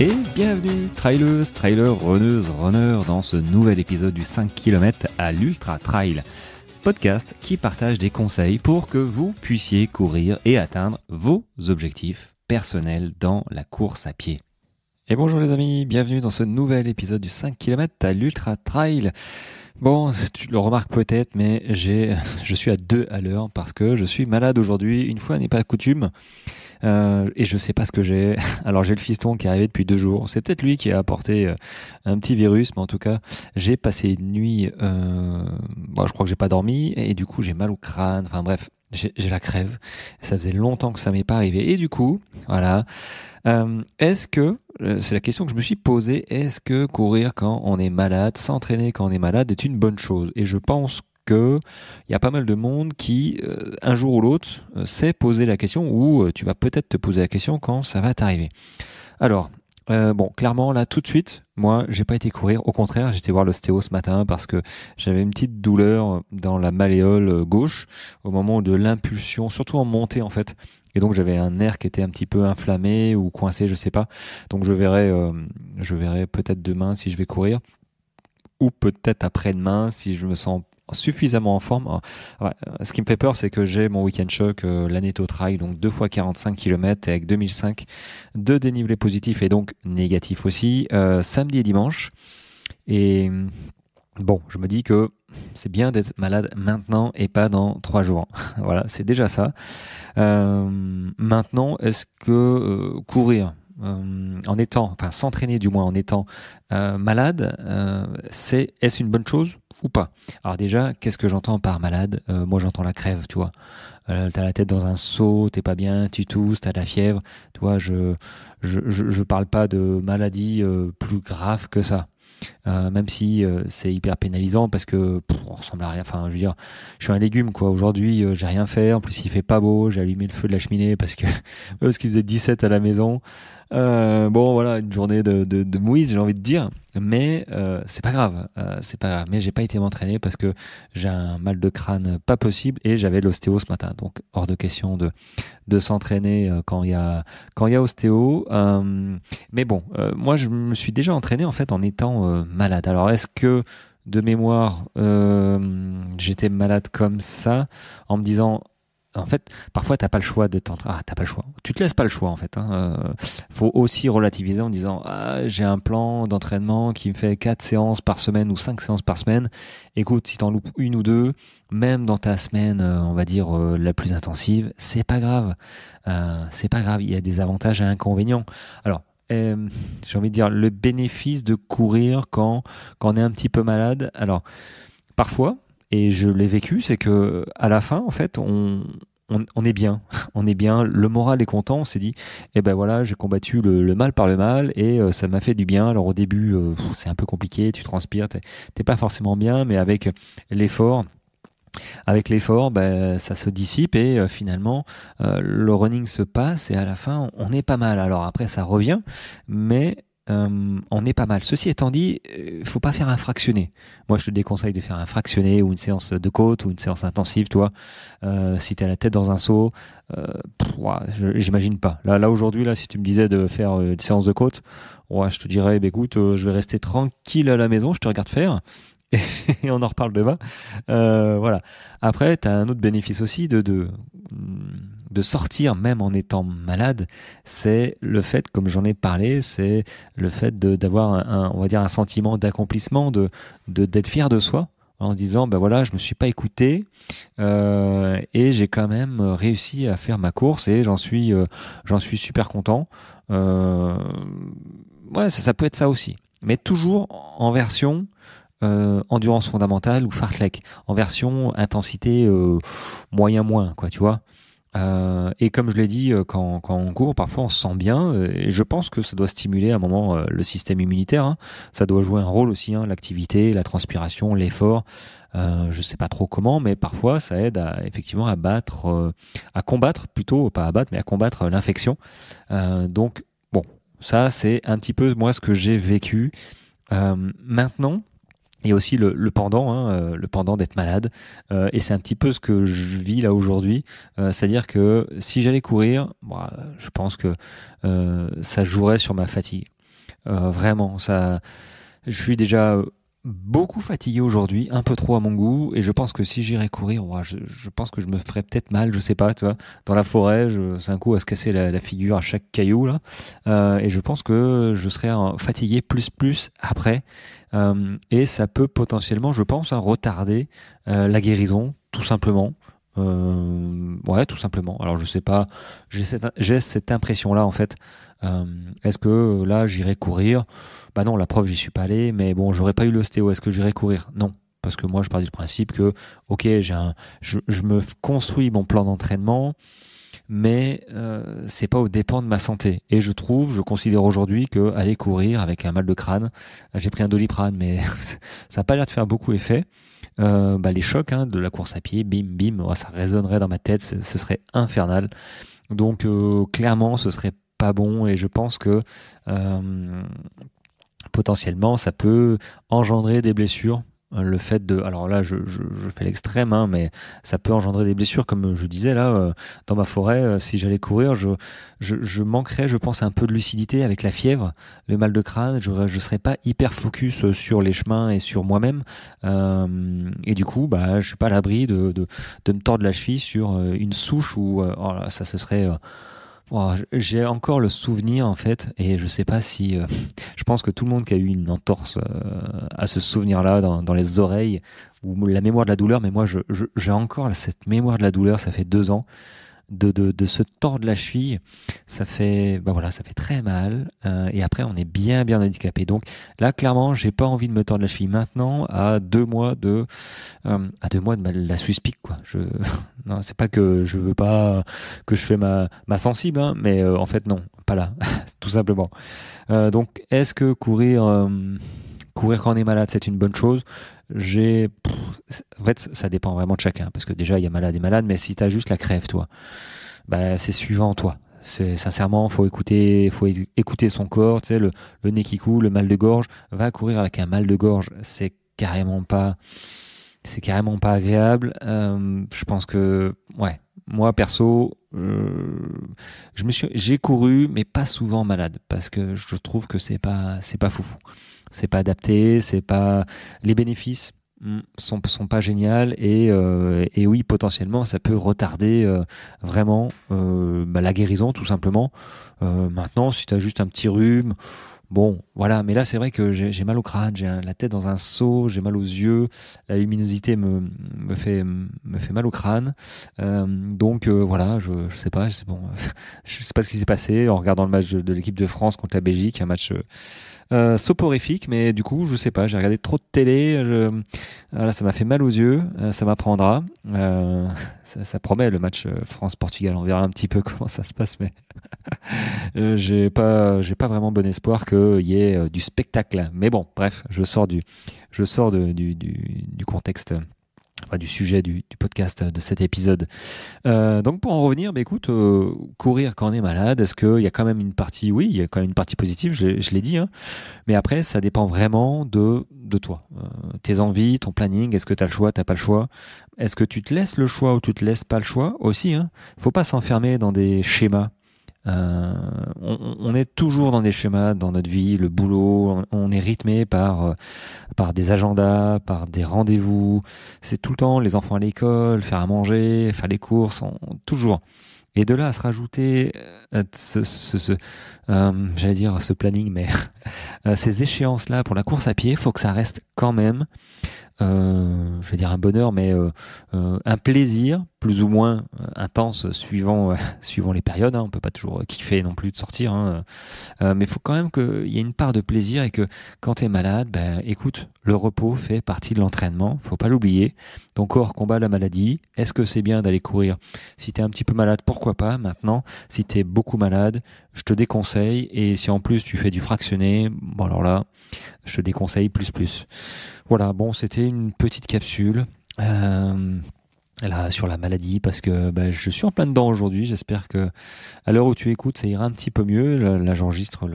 Et bienvenue, traileuses, trailers, runneuses, runners, dans ce nouvel épisode du 5 km à l'Ultra Trail, podcast qui partage des conseils pour que vous puissiez courir et atteindre vos objectifs personnels dans la course à pied. Et bonjour les amis, bienvenue dans ce nouvel épisode du 5 km à l'Ultra Trail. Bon, tu le remarques peut-être, mais je suis à 2 à l'heure parce que je suis malade aujourd'hui, une fois n'est pas coutume. Et je sais pas ce que j'ai. Alors j'ai le fiston qui est arrivé depuis 2 jours. C'est peut-être lui qui a apporté un petit virus, mais en tout cas j'ai passé une nuit. Je crois que j'ai pas dormi et du coup j'ai mal au crâne. Enfin bref, j'ai la crève. Ça faisait longtemps que ça m'est pas arrivé. Et du coup, voilà. Est-ce que c'est la question que je me suis posée. Est-ce que courir quand on est malade, s'entraîner quand on est malade est une bonne chose? Et je pense que il y a pas mal de monde qui, un jour ou l'autre, s'est posé la question, ou tu vas peut-être te poser la question quand ça va t'arriver. Alors, clairement, là, tout de suite, moi, j'ai pas été courir. Au contraire, j'étais voir l'ostéo ce matin parce que j'avais une petite douleur dans la malléole gauche au moment de l'impulsion, surtout en montée, en fait. Et donc, j'avais un nerf qui était un petit peu inflammé ou coincé, je sais pas. Donc, je verrai peut-être demain si je vais courir, ou peut-être après-demain si je me sens suffisamment en forme. Ouais, ce qui me fait peur, c'est que j'ai mon week-end choc, l'Aneto Trail, donc 2 fois 45 km avec 2005 de dénivelé positif et donc négatif aussi, samedi et dimanche. Et bon, je me dis que c'est bien d'être malade maintenant et pas dans 3 jours. Voilà, c'est déjà ça. Maintenant, est-ce que s'entraîner du moins en étant malade, est-ce une bonne chose ou pas? Alors déjà, qu'est-ce que j'entends par malade? Moi, j'entends la crève, tu vois. T'as la tête dans un seau, t'es pas bien, tu tousses, t'as de la fièvre. Tu vois, je parle pas de maladie plus grave que ça. Même si c'est hyper pénalisant parce que on ressemble à rien. Enfin, je veux dire, je suis un légume quoi. Aujourd'hui, j'ai rien fait. En plus, il fait pas beau. J'ai allumé le feu de la cheminée parce qu'il faisait 17 à la maison. Voilà, une journée de mouise, j'ai envie de dire. Mais c'est pas grave. C'est pas grave. Mais j'ai pas été m'entraîner parce que j'ai un mal de crâne pas possible et j'avais l'ostéo ce matin. Donc hors de question de s'entraîner quand il y a ostéo. Mais bon, moi je me suis déjà entraîné en fait en étant malade. Alors est-ce que de mémoire j'étais malade comme ça en me disant en fait parfois t'as pas le choix de t'entraîner. T'as pas le choix. Tu te laisses pas le choix en fait. Faut aussi relativiser en disant j'ai un plan d'entraînement qui me fait 4 séances par semaine ou 5 séances par semaine. Écoute, si t'en loupes une ou deux, même dans ta semaine, on va dire la plus intensive, c'est pas grave. C'est pas grave. Il y a des avantages et inconvénients. Alors j'ai envie de dire le bénéfice de courir quand on est un petit peu malade. Alors parfois, et je l'ai vécu, c'est que à la fin en fait on est bien, on est bien, le moral est content, on s'est dit ben voilà, j'ai combattu le mal par le mal et ça m'a fait du bien. Alors au début c'est un peu compliqué, tu transpires, t'es pas forcément bien, mais l'effort ça se dissipe et finalement le running se passe et à la fin on est pas mal. Alors après ça revient, mais on est pas mal. Ceci étant dit, faut pas faire un fractionné. Moi je te déconseille de faire un fractionné ou une séance de côte ou une séance intensive, toi. Si t'as la tête dans un seau, j'imagine pas. Là aujourd'hui, là si tu me disais de faire une séance de côte, je te dirais écoute, je vais rester tranquille à la maison, je te regarde faire. Et on en reparle demain. Voilà. Après, tu as un autre bénéfice aussi de sortir même en étant malade. C'est le fait, comme j'en ai parlé, c'est le fait d'avoir on va dire un sentiment d'accomplissement, d'être fier de soi en disant ben voilà, je me suis pas écouté et j'ai quand même réussi à faire ma course et j'en suis super content. Ça peut être ça aussi, mais toujours en version endurance fondamentale ou fartlek, en version intensité moyen moins, quoi, tu vois. Et comme je l'ai dit, quand on court, parfois on se sent bien, et je pense que ça doit stimuler à un moment le système immunitaire, hein. Ça doit jouer un rôle aussi, hein, l'activité, la transpiration, l'effort. Je sais pas trop comment, mais parfois ça aide effectivement à combattre plutôt, pas à battre, mais à combattre l'infection. Donc bon, ça c'est un petit peu moi ce que j'ai vécu. Maintenant, il y a aussi le pendant, hein, le pendant d'être malade, et c'est un petit peu ce que je vis là aujourd'hui. C'est-à-dire que si j'allais courir, je pense que ça jouerait sur ma fatigue. Vraiment, ça. Je suis déjà beaucoup fatigué aujourd'hui, un peu trop à mon goût, et je pense que si j'irais courir, ouah, je pense que je me ferais peut-être mal, je sais pas, tu vois, dans la forêt, c'est un coup à se casser la figure à chaque caillou là, et je pense que je serais fatigué plus après, et ça peut potentiellement, je pense, retarder la guérison, tout simplement. Ouais, tout simplement. Alors je sais pas, j'ai cette impression-là en fait. Euh, Est-ce que là j'irai courir? Bah non, la preuve j'y suis pas allé, mais bon, j'aurais pas eu l'ostéo. Est-ce que j'irai courir? Non, parce que moi je pars du principe que, ok, je me construis mon plan d'entraînement, mais c'est pas au dépend de ma santé. Et je considère aujourd'hui que aller courir avec un mal de crâne, j'ai pris un Doliprane, mais ça a pas l'air de faire beaucoup effet. Bah, les chocs de la course à pied, bim bim, oh, ça résonnerait dans ma tête, ce serait infernal. Donc clairement, ce serait pas bon et je pense que euh, potentiellement, ça peut engendrer des blessures. Le fait de, alors là, je fais l'extrême, mais ça peut engendrer des blessures, comme je disais là, dans ma forêt. Si j'allais courir, je manquerais, je pense, un peu de lucidité avec la fièvre, le mal de crâne. Je serais pas hyper focus sur les chemins et sur moi-même. Et du coup, bah, je suis pas à l'abri de me tordre la cheville sur une souche où, oh là, ça se serait wow, j'ai encore le souvenir en fait, et je sais pas si, je pense que tout le monde qui a eu une entorse a ce souvenir-là dans les oreilles ou la mémoire de la douleur, mais moi j'ai encore cette mémoire de la douleur, ça fait 2 ans de se tordre la cheville, ça fait, bah voilà, ça fait très mal. Et après, on est bien handicapé. Donc là, clairement, j'ai pas envie de me tordre la cheville maintenant, à 2 mois de la suspic, quoi. Non, c'est pas que je veux pas que je fais ma sensible, mais en fait, non, pas là, tout simplement. Donc, est-ce que courir quand on est malade, c'est une bonne chose? En fait, ça dépend vraiment de chacun, parce que déjà, il y a malade et malade, mais si t'as juste la crève, toi, bah, c'est suivant toi. C'est sincèrement, faut écouter son corps, tu sais, le nez qui coule, le mal de gorge. Va courir avec un mal de gorge, c'est carrément pas agréable. Je pense que, ouais, moi perso, j'ai couru, mais pas souvent malade, parce que je trouve que c'est pas foufou, c'est pas adapté, c'est pas les bénéfices. Sont pas géniales et oui, potentiellement ça peut retarder vraiment bah, la guérison tout simplement. Maintenant, si tu as juste un petit rhume, bon voilà, mais là c'est vrai que j'ai mal au crâne, j'ai la tête dans un seau, j'ai mal aux yeux, la luminosité me fait mal au crâne. Donc voilà, je sais pas, bon, je sais pas ce qui s'est passé en regardant le match de l'équipe de France contre la Belgique, un match soporifique, mais du coup, je sais pas, j'ai regardé trop de télé, voilà, ça m'a fait mal aux yeux, ça m'apprendra. Ça promet le match France-Portugal, on verra un petit peu comment ça se passe, mais j'ai pas vraiment bon espoir qu'il y ait du spectacle. Mais bon, bref, je sors du contexte. Enfin, du sujet du podcast de cet épisode. Donc pour en revenir, bah écoute, courir quand on est malade, est-ce qu'il y a quand même une partie, oui, il y a quand même une partie positive, je l'ai dit, mais après ça dépend vraiment de toi, tes envies, ton planning, est-ce que tu as le choix, t'as pas le choix, est-ce que tu te laisses le choix ou tu te laisses pas le choix aussi, faut pas s'enfermer dans des schémas. On est toujours dans des schémas dans notre vie, le boulot, on est rythmé par des agendas, par des rendez-vous. C'est tout le temps les enfants à l'école, faire à manger, faire les courses, toujours. Et de là à se rajouter j'allais dire ce planning, mais ces échéances-là pour la course à pied, faut que ça reste quand même je vais dire un bonheur, mais un plaisir plus ou moins intense suivant les périodes. On peut pas toujours kiffer non plus de sortir, mais il faut quand même qu'il y ait une part de plaisir et que quand tu es malade, ben, écoute, le repos fait partie de l'entraînement, faut pas l'oublier. Ton corps combat la maladie. Est-ce que c'est bien d'aller courir? Si tu es un petit peu malade, pourquoi pas? Maintenant, si tu es beaucoup malade, je te déconseille. Et si en plus tu fais du fractionné, bon alors là, je te déconseille plus. Voilà, bon, c'était une petite capsule là sur la maladie parce que bah, je suis en plein dedans aujourd'hui. J'espère que à l'heure où tu écoutes, ça ira un petit peu mieux. Là, j'enregistre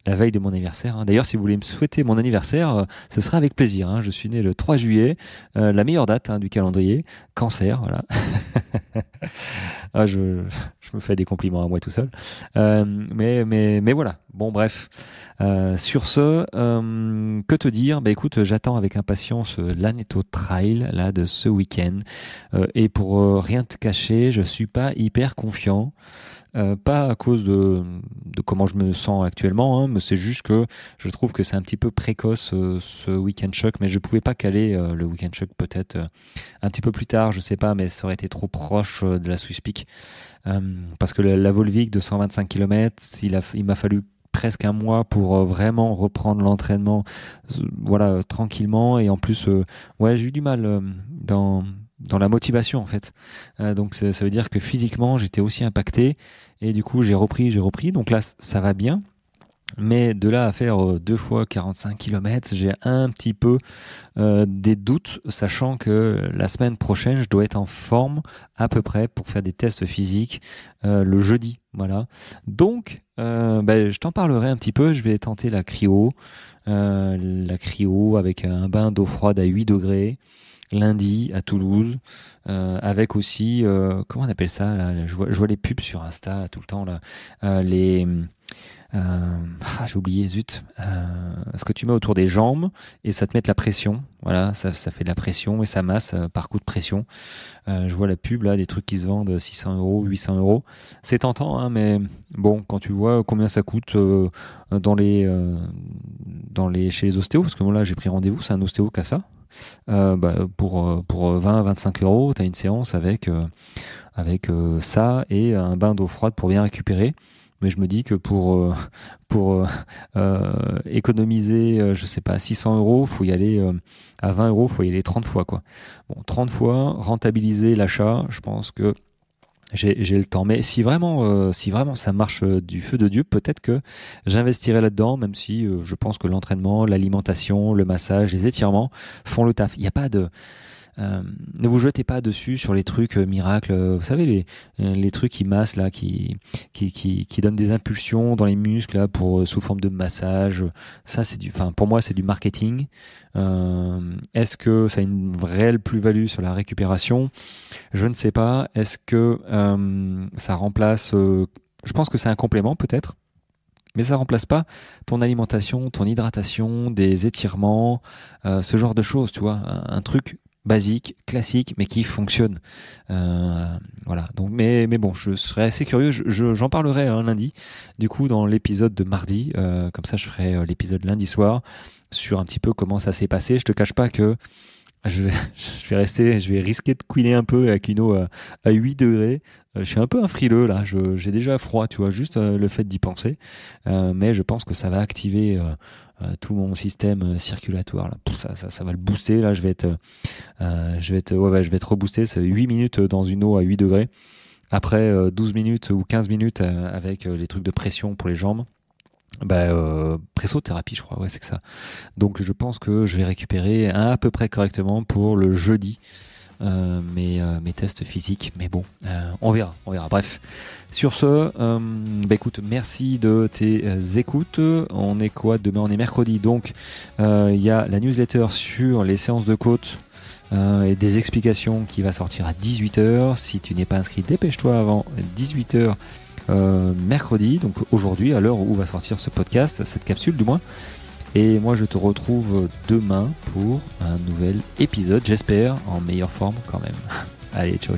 la veille de mon anniversaire. D'ailleurs, si vous voulez me souhaiter mon anniversaire, ce sera avec plaisir. Je suis né le 3 juillet, la meilleure date du calendrier. Cancer, voilà. Je me fais des compliments à moi tout seul. Mais voilà. Bon, bref. Sur ce, que te dire? Bah écoute, j'attends avec impatience l'Aneto Trail là de ce week-end. Et pour rien te cacher, je suis pas hyper confiant. Pas à cause de comment je me sens actuellement, hein, mais c'est juste que je trouve que c'est un petit peu précoce ce Weekend Shock, mais je pouvais pas caler le Weekend Shock peut-être un petit peu plus tard, je sais pas, mais ça aurait été trop proche de la Swiss Peak. Parce que la Volvic de 125 km, il m'a fallu presque un mois pour vraiment reprendre l'entraînement voilà tranquillement, et en plus ouais, j'ai eu du mal dans la motivation en fait. Donc ça veut dire que physiquement j'étais aussi impacté, et du coup j'ai repris. Donc là ça va bien, mais de là à faire 2 fois 45 km, j'ai un petit peu des doutes, sachant que la semaine prochaine je dois être en forme à peu près pour faire des tests physiques le jeudi. Voilà. Donc je t'en parlerai un petit peu. Je vais tenter la cryo avec un bain d'eau froide à 8 degrés lundi à Toulouse, avec aussi comment on appelle ça là, je vois les pubs sur Insta tout le temps là, j'ai oublié, zut, ce que tu mets autour des jambes et ça te met de la pression. Voilà, ça fait de la pression et ça masse par coup de pression. Je vois la pub là, des trucs qui se vendent 600 €, 800 €. C'est tentant, hein, mais bon, quand tu vois combien ça coûte chez les ostéos, parce que moi là j'ai pris rendez-vous, c'est un ostéo qui a ça. Pour 20-25 €, t'as une séance avec ça et un bain d'eau froide pour bien récupérer. Mais je me dis que pour économiser, je sais pas, 600 €, faut y aller à 20 €, faut y aller 30 fois, quoi. Bon, 30 fois, rentabiliser l'achat, je pense que j'ai le temps. Mais si vraiment ça marche du feu de Dieu, peut-être que j'investirai là-dedans, même si je pense que l'entraînement, l'alimentation, le massage, les étirements font le taf. Il n'y a pas de ne vous jetez pas dessus sur les trucs miracles. Vous savez les trucs qui massent là, qui donnent des impulsions dans les muscles là pour sous forme de massage. Ça pour moi c'est du marketing. Est-ce que ça a une réelle plus-value sur la récupération? Je ne sais pas. Est-ce que ça remplace je pense que c'est un complément peut-être. Mais ça remplace pas ton alimentation, ton hydratation, des étirements, ce genre de choses, tu vois, un truc basique, classique, mais qui fonctionne. Voilà. Donc, mais bon, je serais assez curieux. J'en parlerai lundi. Du coup, dans l'épisode de mardi, comme ça, je ferai l'épisode lundi soir sur un petit peu comment ça s'est passé. Je te cache pas que je vais risquer de couiner un peu avec une eau à 8 degrés. Je suis un peu un frileux là, j'ai déjà froid, tu vois, juste le fait d'y penser. Mais je pense que ça va activer tout mon système circulatoire là. Ça va le booster là. Je vais être reboosté. C'est 8 minutes dans une eau à 8 degrés. Après 12 minutes ou 15 minutes avec les trucs de pression pour les jambes. Pressothérapie, je crois, ouais, c'est que ça. Donc je pense que je vais récupérer à peu près correctement pour le jeudi mes tests physiques, mais bon, on verra. Bref, sur ce, écoute, merci de tes écoutes. On est quoi demain? On est mercredi, donc il y a la newsletter sur les séances de côte et des explications qui va sortir à 18h. Si tu n'es pas inscrit, dépêche-toi avant 18h mercredi, donc aujourd'hui, à l'heure où va sortir ce podcast, cette capsule du moins. Et moi je te retrouve demain pour un nouvel épisode, j'espère en meilleure forme quand même. Allez, ciao.